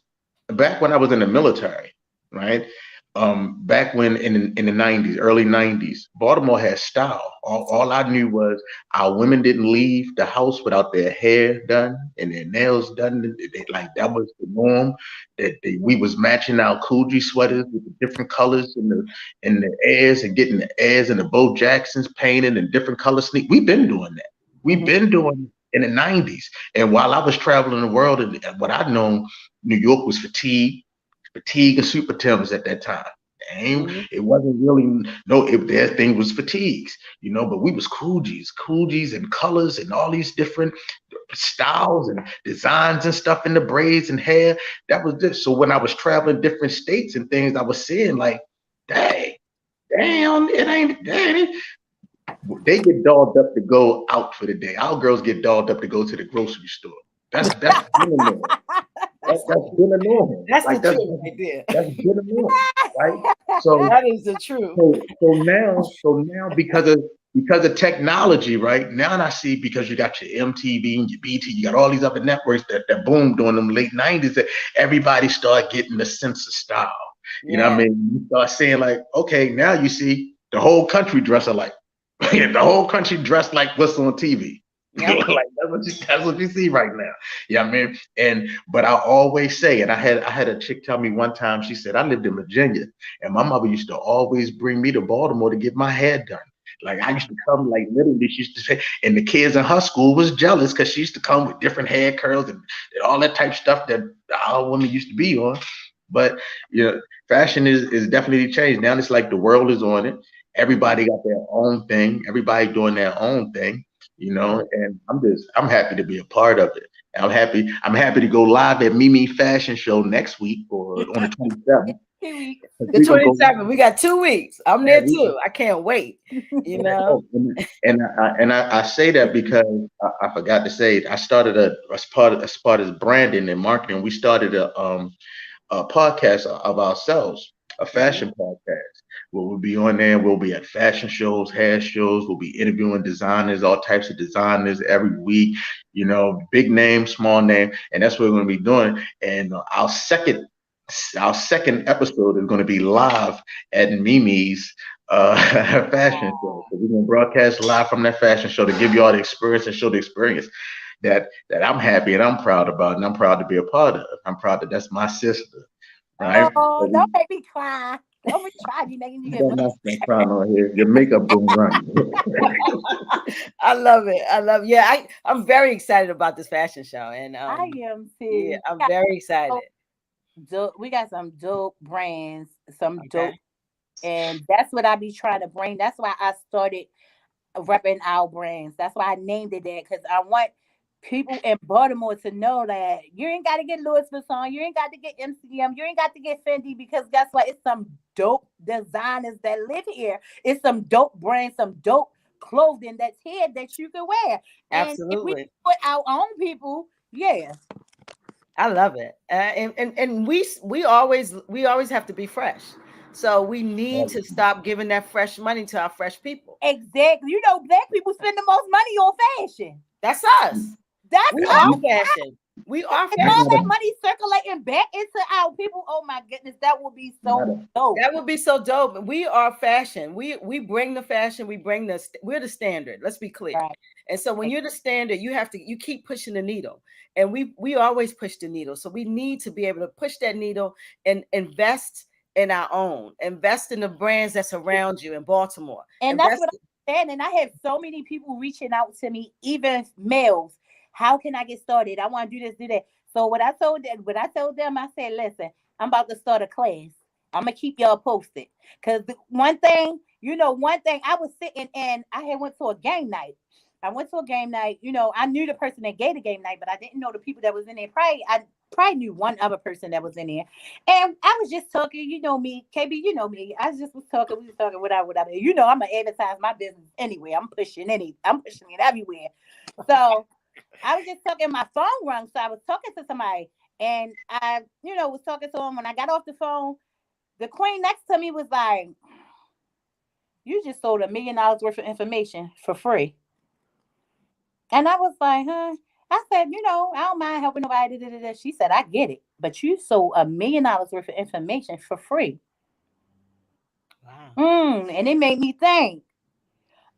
back when I was in the military, right? Back when in the 90s, early 90s, Baltimore had style. All I knew was our women didn't leave the house without their hair done and their nails done. Like that was the norm. We was matching our Coogee sweaters with the different colors and the airs and getting the airs and the Bo Jacksons painted in different color sneakers. We've been doing that. We've been doing it in the 90s. And while I was traveling the world, and what I'd known, New York was fatigue and super Timbs at that time. It wasn't really their thing was fatigues, you know, but we was Coogees and colors and all these different styles and designs and stuff in the braids and hair. That was this. So when I was traveling different states and things, I was seeing like, damn, it ain't. They get dolled up to go out for the day. Our girls get dolled up to go to the grocery store. That's normal. That's been a normal. That's like, the truth right there. That's been a normal, right? So that is the truth. So now because of technology, right? Now I see, because you got your MTV and your BT, you got all these other networks that boomed during them late 90s, that everybody started getting the sense of style. You know what I mean? You start saying like, okay, now you see the whole country dress alike. The whole country dressed like what's on TV. Like that's what you see right now. Yeah, I mean, but I always say, and I had a chick tell me one time, she said, I lived in Virginia and my mother used to always bring me to Baltimore to get my hair done. Like I used to come, like literally, she used to say, and the kids in her school was jealous because she used to come with different hair curls and all that type of stuff that our women used to be on. But you know, fashion is definitely changed. Now it's like the world is on it. Everybody got their own thing. Everybody doing their own thing. You know, and I'm happy to be a part of it. I'm happy to go live at Mimi Fashion Show next week or on the 27th. The 27th. We got 2 weeks. I'm there too. I can't wait. You know. And I say that because I forgot to say, I started as part of branding and marketing. We started a podcast of ourselves. a fashion podcast where we'll be on there. We'll be at fashion shows, hair shows. We'll be interviewing designers, all types of designers every week, big name, small name. And that's what we're going to be doing. And our second episode is going to be live at Mimi's fashion show. So we're going to broadcast live from that fashion show to give you all the experience and show the experience that I'm happy and I'm proud about, and I'm proud to be a part of. I'm proud that that's my sister, right? Oh, don't make me cry. Don't be trying. You making me get I'm crying on here. Your makeup didn't run. I love it. Yeah, I'm very excited about this fashion show, and I am too. Yeah, I'm very excited. We got some dope brands, dope, and that's what I be trying to bring. That's why I started repping our brands. That's why I named it that, because I want people in Baltimore to know that you ain't got to get Louis Vuitton, you ain't got to get MCM, you ain't got to get Fendi, because guess what? It's some dope designers that live here. It's some dope brands, some dope clothing that's here that you can wear. Absolutely. And if we put our own people, yeah. I love it. And we always have to be fresh. So we need to stop giving that fresh money to our fresh people. Exactly. Black people spend the most money on fashion. That's us. We are fashion. We are fashion. And all that money circulating back into our people. Oh my goodness, that would be so dope. That would be so dope. We are fashion. We bring the fashion. We're the standard. Let's be clear. Right. And so when you're the standard, you keep pushing the needle. And we always push the needle. So we need to be able to push that needle and invest in our own. Invest in the brands that's around you in Baltimore. And that's what I'm saying. And I have so many people reaching out to me, even males. How can I get started? I want to do this, do that. So what I told them, I said, listen, I'm about to start a class. I'm going to keep y'all posted. Because one thing, I was sitting and I had went to a game night. I knew the person that gave the game night, but I didn't know the people that was in there. I probably knew one other person that was in there. And I was just talking, me, KB, me. I just was talking, whatever. I'm going to advertise my business anyway. I'm pushing it everywhere. So I was just talking, my phone rung. So I was talking to somebody and I, was talking to him. When I got off the phone, the queen next to me was like, you just sold $1 million worth of information for free. And I was like, huh? I said, I don't mind helping nobody. She said, I get it. But you sold $1 million worth of information for free. Wow. And it made me think,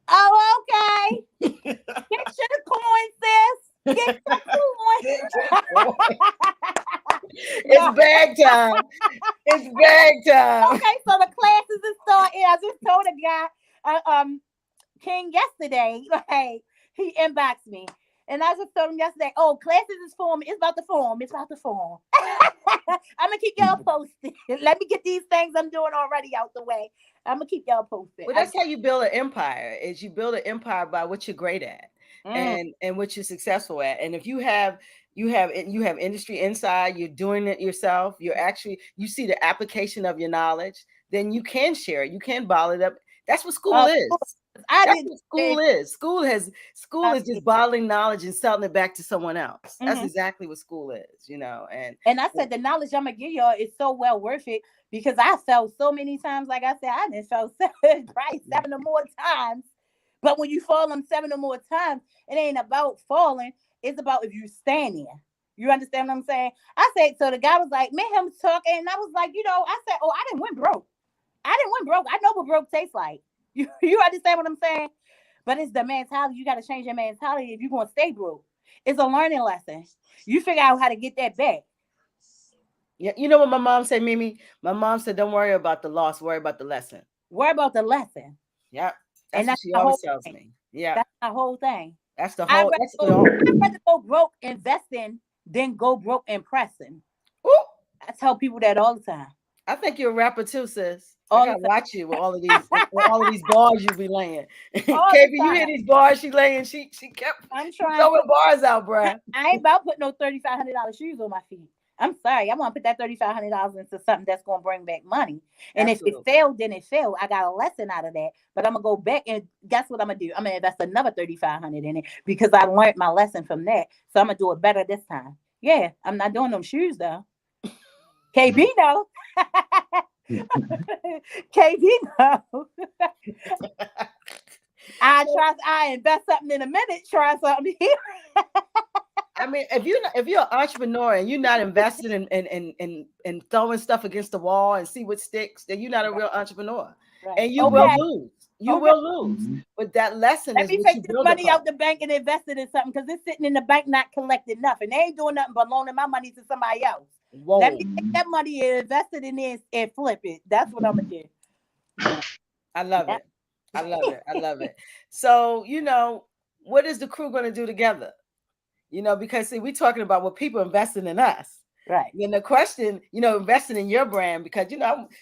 oh, okay. Get your coin, sis. Get your coin. It's bag time. It's bag time. Okay, so the classes is starting. I just told a guy, King, yesterday, like, he inboxed me. And I just told him yesterday, classes is forming. It's about to form. I'm going to keep y'all posted. Let me get these things I'm doing already out the way. I'm going to keep y'all posted. Well, that's how you build an empire, is you build an empire by what you're great at and what you're successful at. And if you have industry inside, you're doing it yourself, you see the application of your knowledge, then you can share it. You can bottle it up. That's what school is. School is just bottling knowledge and selling it back to someone else. That's exactly what school is, And I said the knowledge I'm gonna give y'all is so well worth it, because I fell so many times. Like I said, I didn't fall probably 7 or more times. But when you fall them 7 or more times, it ain't about falling. It's about if you stand there. You understand what I'm saying? I said, so the guy was like, me and him was talking, and I was like, I said, I didn't win broke. I know what broke tastes like. You understand what I'm saying? But it's the mentality. You got to change your mentality if you're going to stay broke. It's a learning lesson. You figure out how to get that back. Yeah, you know what my mom said, Mimi? My mom said, don't worry about the loss. Worry about the lesson. Worry about the lesson. Yeah. That's what she always tells me. Yeah. That's the whole thing. That's the whole. I'd rather go broke investing than go broke impressing. Ooh. I tell people that all the time. I think you're a rapper too, sis. I gotta watch you with all of these bars you be laying. KB, you hear these bars she laying? She kept throwing bars out, bro. I ain't about to put no $3,500 shoes on my feet. I'm sorry. I want to put that $3,500 into something that's going to bring back money. And Absolutely. If it failed, then it failed. I got a lesson out of that. But I'm going to go back and guess what I'm going to do? I'm going to invest another $3,500 in it because I learned my lesson from that. So I'm going to do it better this time. Yeah, I'm not doing them shoes though. KB though. KB, no. I invest something in a minute, try something here. I mean, if you're an entrepreneur and you're not invested in throwing stuff against the wall and see what sticks, then you're not a real entrepreneur. Right. And you will lose. You will lose. But that lesson Let is me what take you this build money upon. out the bank and invest it in something, because it's sitting in the bank not collecting nothing. They ain't doing nothing but loaning my money to somebody else. Whoa. Let me take that money and invest it in this and flip it. That's what I'm gonna do. I love it. I love it. I love it. So, what is the crew going to do together? Because see, we're talking about what people investing in us. Right. And the question, investing in your brand, because,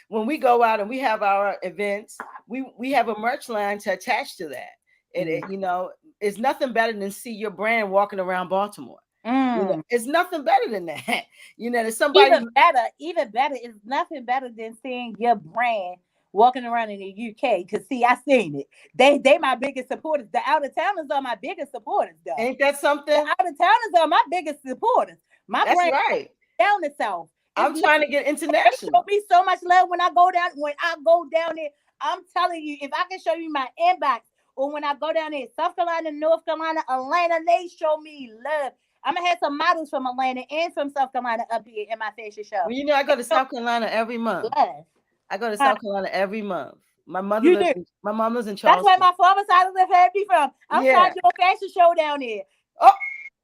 when we go out and we have our events, we have a merch line to attach to that. It's nothing better than see your brand walking around Baltimore. It's nothing better than that. There's somebody even better. It's nothing better than seeing your brand walking around in the UK. Because see, I seen it. They my biggest supporters. The out of towners are my biggest supporters, though. Ain't that something? The out of towners are my biggest supporters. That's brand right. Down the south. I'm trying to get international. Show me so much love when I go down. When I go down there, I'm telling you, if I can show you my inbox, or when I go down there, South Carolina, North Carolina, Atlanta, they show me love. I'm gonna have some models from Atlanta and from South Carolina up here in my fashion show. Well, I go to South Carolina every month. Love. I go to South Carolina every month. My mom lives in Charleston. That's where my father's side of the family from. I'm trying to do a fashion show down there. Oh,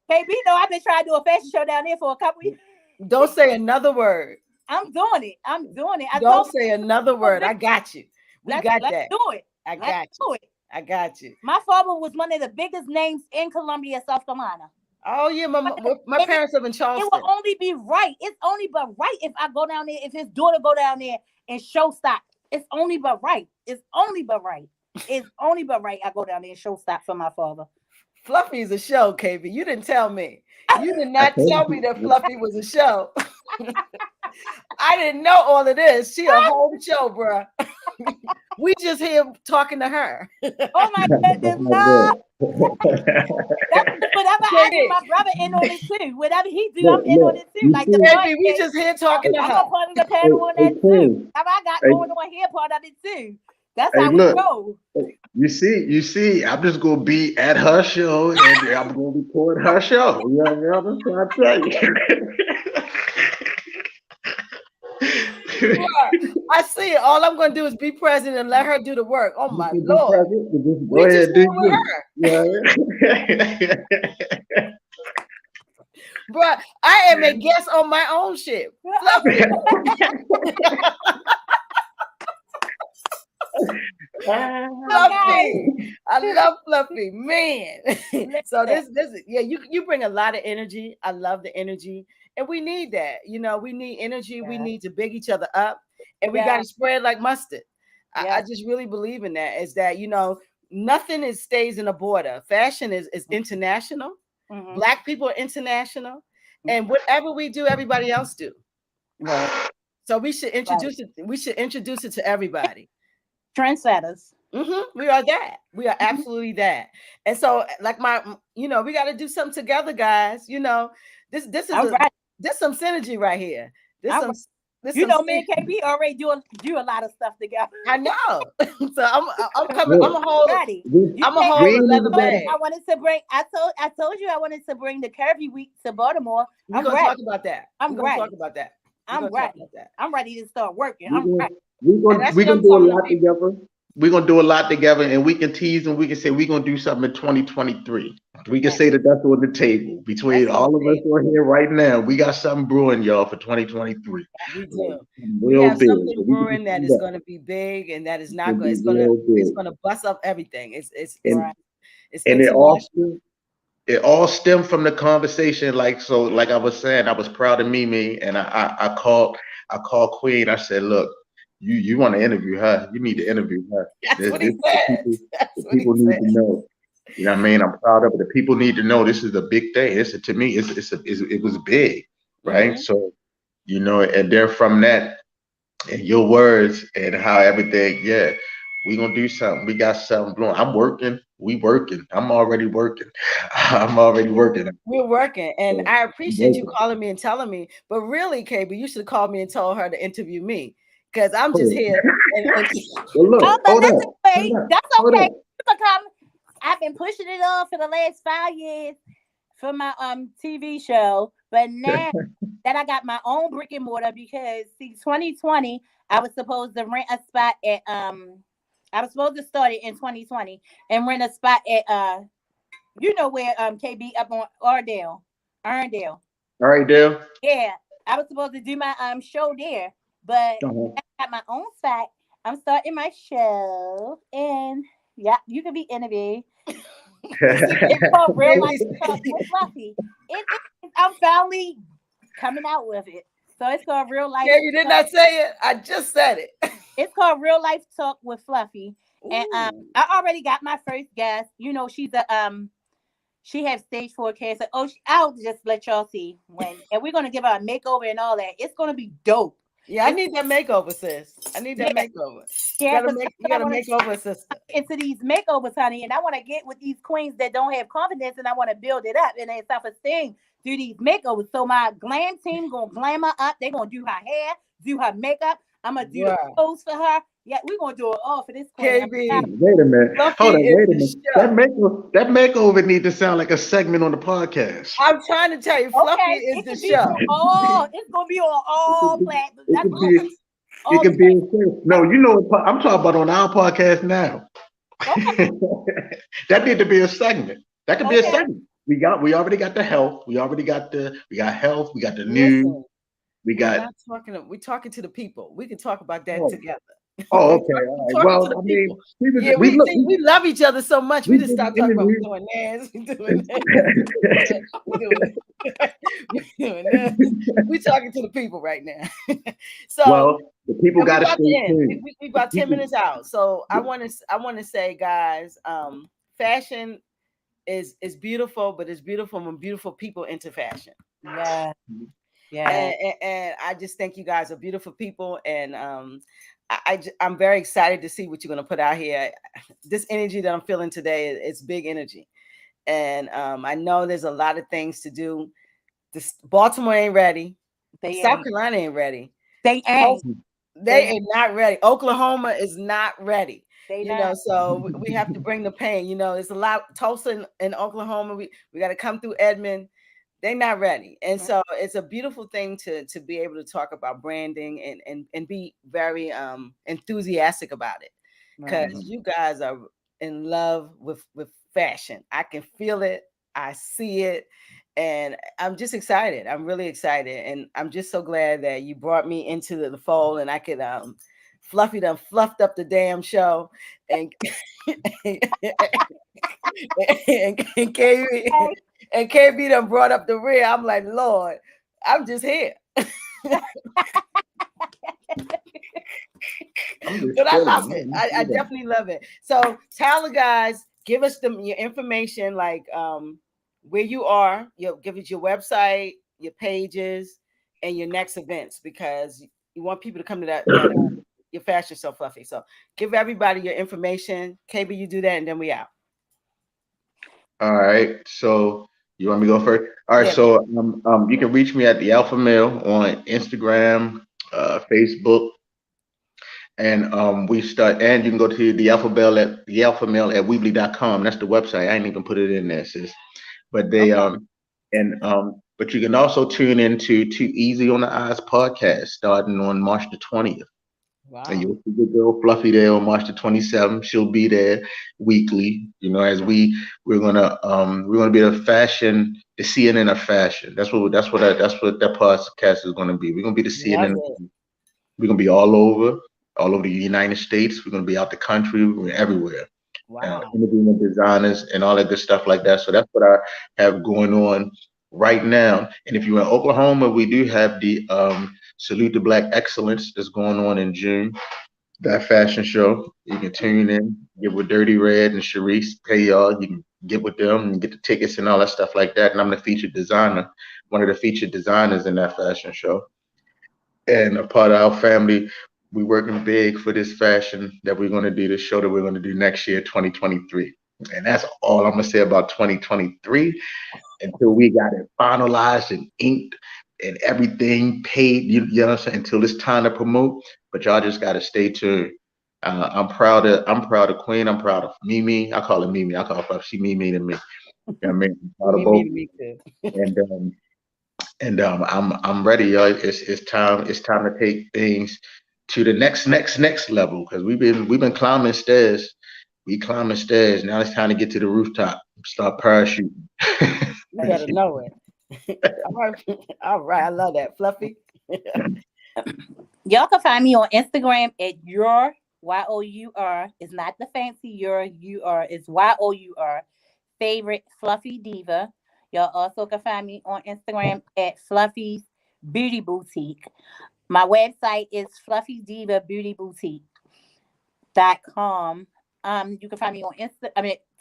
KB, I've been trying to do a fashion show down there for a couple years. Don't say another word. I'm doing it. Don't say another word. I got you. Let's do it. I got you. My father was one of the biggest names in Columbia, South Carolina. Oh yeah, my parents live in Charleston. It will only be right. It's only but right if I go down there, if his daughter go down there and show stock. It's only but right. It's only but right. It's only but right I go down there and show stock for my father. Fluffy is a show, KB. You didn't tell me. You did not tell me that Fluffy was a show. I didn't know all of this. She a whole show, bro. We just here talking to her. Oh my goodness, no. Whatever I do, my brother in on it too. Whatever he do, I'm in on it too. Like the baby, we just here talking to her. I'm a part of the panel on that too. Whatever I got going on here, part of it too. That's how we go. You see, I'm just gonna be at her show and I'm gonna record her show. You know what I'm trying to tell you. I see it. All I'm gonna do is be present and let her do the work. Oh my Lord. Go ahead, do her. Bro, I am a guest on my own shit. Fluffy. I love Fluffy, man. So this you bring a lot of energy. I love the energy, and we need that. We need energy. We need to big each other up, and we got to spread like mustard. I just really believe in that. Is that nothing stays in a border. Fashion is international. Mm-hmm. Black people are international, and whatever we do, everybody else do. Right. So we should introduce it. We should introduce it to everybody. Trendsetters. Mm-hmm. We are that. We are absolutely that. And so, like we got to do something together, guys. This is this some synergy right here. Me and KB already do a lot of stuff together. I know. So I'm coming. I'm a whole leather bag. I wanted to bring. I told you I wanted to bring the Curvy Week to Baltimore. We're gonna talk about that. I'm ready. Talk about that. I'm ready. I'm ready to start working. We're gonna do a lot together. We're gonna do a lot together, and we can tease and we can say we're gonna do something in 2023. We can say that's on the table between all of us on here right now. We got something brewing, y'all, for 202023. We do. We have something brewing that is going to be big, and that is not going. It's going to bust up everything. It all stemmed from the conversation. Like I was saying, I was proud of Mimi, and I called Queen. I said, look. You want to interview her? You need to interview her. That's what he said. People need to know. You know what I mean? I'm proud of it. The people need to know this is a big thing. To me, it was big, right? Mm-hmm. So, and then from that, and your words and how everything, we gonna do something. We got something blowing. I'm working. We working. I'm already working. We're working, and I appreciate you calling me and telling me. But really, KB, you should have called me and told her to interview me. because I'm just here. Well, look, Oh, but hold listen, up. wait, that's Hold okay. up. I've been pushing it off for the last 5 years for my TV show, but now that I got my own brick and mortar, because see, 2020, I was supposed to rent a spot at I was supposed to start it in 2020 and rent a spot at you know where KB up on Arndale. All right, Dale. Yeah, I was supposed to do my show there, but Uh-huh. I got my own spot. I'm starting my show, and yeah, you can be interviewed. It's called Real Life Talk with Fluffy. I'm finally coming out with it. So it's called Real Life. Yeah, you did not say it. I just said it. It's called Real Life Talk with Fluffy, and Ooh. I already got my first guest. You know, she has stage 4 cancer. Oh, I'll just let y'all see when, and we're gonna give her a makeover and all that. It's gonna be dope. Yeah, I need that makeover, sis. I need that makeover. Yeah, You gotta make over, sister. Into these makeovers, honey, and I want to get with these queens that don't have confidence, and I want to build it up and their self-esteem through these makeovers. So my glam team gonna glam her up. They gonna do her hair, do her makeup. I'm gonna do the clothes for her. Yeah, we're gonna do it all for this queen. KB, wait a minute. Hold on, wait a minute. That makeover need to sound like a segment on the podcast. I'm trying to tell you, Fluffy is the show. It's gonna be on all platforms. It could be. No, you know what I'm talking about on our podcast now. Okay. That need to be a segment. That could be a segment. We already got the health. We got health. We got the news. We're talking to the people. We can talk about that together. Oh, okay. All right. Well, I mean, we love each other so much. We just start talking about we're doing this, we're doing that. We're talking to the people right now. So the people got to stay tuned. We about 10 minutes out. So I want to say, guys, fashion is beautiful, but it's beautiful when beautiful people into fashion. Yeah. Yeah. And I just think you guys are beautiful people, and I'm very excited to see what you're going to put out here. This energy that I'm feeling today, it's big energy, and I know there's a lot of things to do. Baltimore ain't ready. South Carolina ain't ready. They ain't not ready. Oklahoma is not ready. So we have to bring the pain. There's a lot. Tulsa and Oklahoma. We got to come through Edmond. They're not ready. And so it's a beautiful thing to be able to talk about branding and be very enthusiastic about it, because you guys are in love with fashion. I can feel it. I see it. And I'm just excited. I'm really excited. And I'm just so glad that you brought me into the fold, and I could Fluffy done fluffed up the damn show, and and KB done brought up the rear. I'm like, Lord, I'm just here. But I love it. I definitely love it. So tell the guys, give us your information, like where you are. Give us your website, your pages, and your next events, because you want people to come to that your fashion show, Fluffy. So give everybody your information. KB, you do that, and then we out. All right. So you want me to go first? All right. Yeah. So you can reach me at the AlphaMale on Instagram, Facebook, and and you can go to the AlphaMale at Weebly.com. That's the website. I ain't even put it in there, sis. But but you can also tune into Too Easy on the Eyes podcast starting on March the 20th. Wow. And you'll see the girl Fluffy there on March the 27th. She'll be there weekly, as we're gonna be the CNN of fashion. That's what that podcast is gonna be. We're gonna be the CNN. We're gonna be all over the United States. We're gonna be out the country. We're everywhere. Wow. Interviewing designers and all that good stuff like that. So that's what I have going on right now. And if you're in Oklahoma, we do have the Salute to Black Excellence that's going on in June. That fashion show. You can tune in, get with Dirty Red and Sharice. Hey y'all, you can get with them and get the tickets and all that stuff like that. And I'm the featured designer, one of the featured designers in that fashion show. And a part of our family, we're working big for this fashion that we're going to do, this show that we're going to do next year, 2023. And that's all I'm going to say about 2023 until we got it finalized and inked and everything paid, you know what I'm saying, until it's time to promote. but y'all just got to stay tuned. I'm proud of Queen. I'm proud of Mimi. I call her Mimi. I call her Fluff. She Mimi to me. You know what I mean? I'm proud of both. Me too. And I'm ready, y'all. It's time to take things to the next level because we've been climbing stairs. We climbing stairs. Now it's time to get to the rooftop. Start parachuting. You better know it. All right. I love that. Fluffy. Y'all can find me on Instagram at your YOUR. It's not the fancy your UR. It's YOUR. Favorite Fluffy Diva. Y'all also can find me on Instagram at Fluffy's Beauty Boutique. My website is fluffydivabeautyboutique.com. You can find me on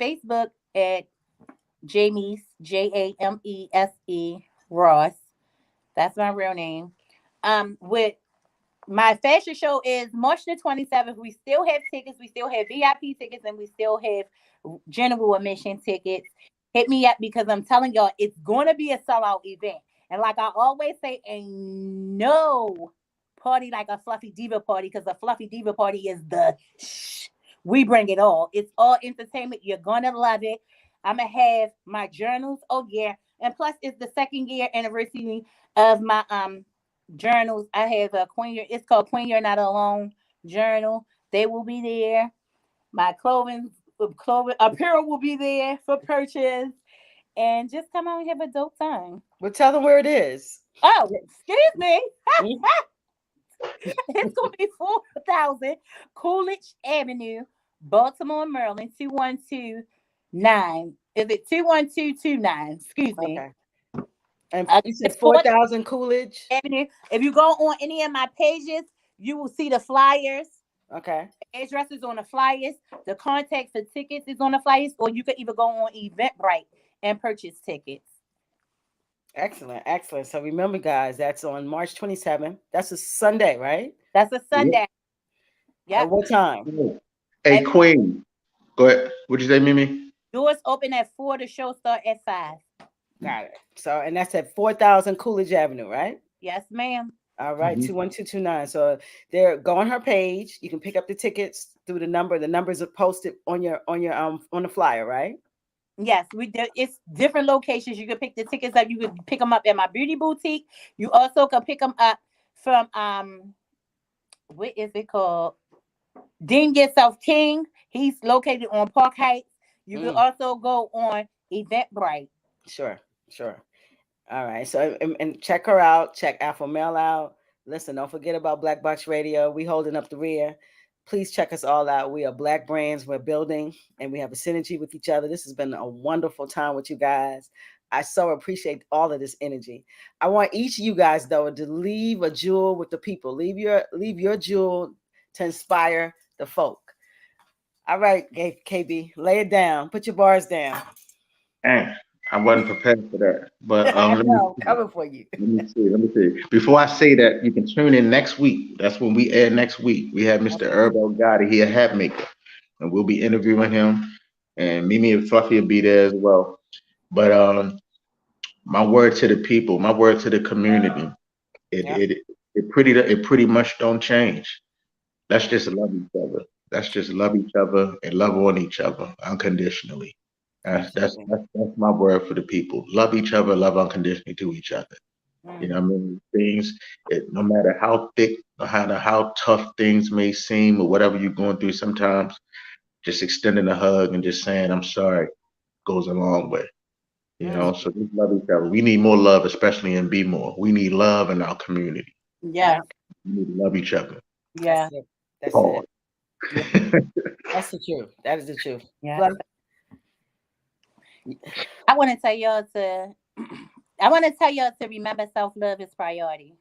Facebook at James JAMESE Ross. That's my real name. With my fashion show is March the 27th. We still have tickets. We still have VIP tickets, and we still have general admission tickets. Hit me up because I'm telling y'all it's going to be a sellout event. And like I always say, ain't no party like a Fluffy Diva party because a Fluffy Diva party is we bring it all. It's all entertainment. You're going to love it. I'm going to have my journals. Oh, yeah. And plus, it's the 2nd year anniversary of my journals. I have a it's called Queen You're Not Alone journal. They will be there. My clothing apparel will be there for purchase. And just come out and have a dope time. Well, tell them where it is. Oh, excuse me. It's going to be 4,000 Coolidge Avenue, Baltimore, Maryland, 21229. Is it 21229? Excuse me. Okay. And you said 4,000 Coolidge Avenue. If you go on any of my pages, you will see the flyers. Okay. The address is on the flyers. The contact for tickets is on the flyers, or you can even go on Eventbrite and purchase tickets. Excellent. Excellent. So remember, guys, that's on March 27th. That's a Sunday, right? That's a Sunday. Yeah. At what time? Hey, Queen. Go ahead. What'd you say, Mimi? Doors open at 4. The show start at 5. Got it. So, and that's at 4,000 Coolidge Avenue, right? Yes, ma'am. All right, 21229. So go on her page. You can pick up the tickets through the number. The numbers are posted on the flyer, right? Yes, we do. It's different locations. You can pick the tickets up. You can pick them up at my beauty boutique. You also can pick them up from what is it called? Deem Yourself King. He's located on Park Heights. You can also go on Eventbrite. Sure. All right. So and check her out. Check AlphaMale out. Listen, don't forget about BLaKBoxx Radio. We holding up the rear. Please check us all out. We are Black brands. We're building, and we have a synergy with each other. This has been a wonderful time with you guys. I so appreciate all of this energy. I want each of you guys, though, to leave a jewel with the people. Leave your jewel to inspire the folk. All right, KB, lay it down. Put your bars down. Dang, I wasn't prepared for that. But I'm coming for you. Let me see. Before I say that, you can tune in next week. That's when we air next week. We have Mr. Herbal Gotti. He a hat maker, and we'll be interviewing him. And Mimi and Fluffy will be there as well. But my word to the people, my word to the community, it pretty much don't change. Let's just love each other. Let's just love each other and love on each other unconditionally. That's my word for the people. Love each other, love unconditionally to each other. You know what I mean? Things, no matter how thick, no matter how tough things may seem or whatever you're going through, sometimes just extending a hug and just saying, I'm sorry, goes a long way. You know, so just love each other. We need more love, especially in Be More. We need love in our community. Yeah. We need to love each other. Yeah. That's it. Yeah. That's the truth. That is the truth. Yeah. I want to tell y'all to remember self-love is priority.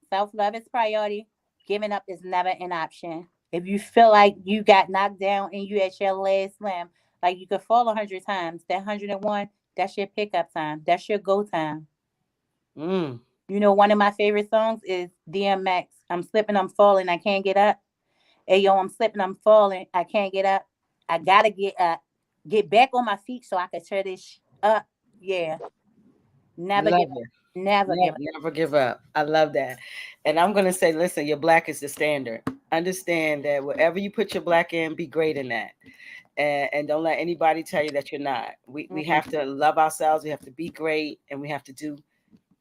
Self-love is priority. Giving up is never an option. If you feel like you got knocked down and you at your last slam, like you could fall 100 times, that 101, that's your pickup time. That's your go time. You know, one of my favorite songs is DMX. I'm slipping, I'm falling, I can't get up. Hey, yo, I'm slipping, I'm falling, I can't get up. I got to get up. Get back on my feet so I can turn this up. Yeah. Never Love give up. it. Never give up. Never give up. I love that. And I'm going to say, listen, your black is the standard. Understand that wherever you put your black in, be great in that. And don't let anybody tell you that you're not. We have to love ourselves. We have to be great. And we have to do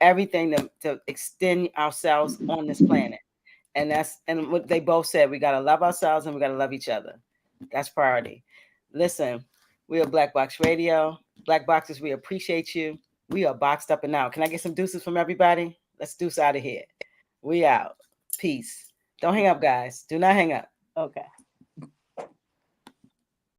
everything to extend ourselves on this planet. And what they both said, we got to love ourselves and we got to love each other. That's priority. Listen, we are Black Box Radio. Black Boxers, we appreciate you. We are boxed up and out. Can I get some deuces from everybody? Let's deuce out of here. We out. Peace. Don't hang up, guys. Do not hang up. Okay.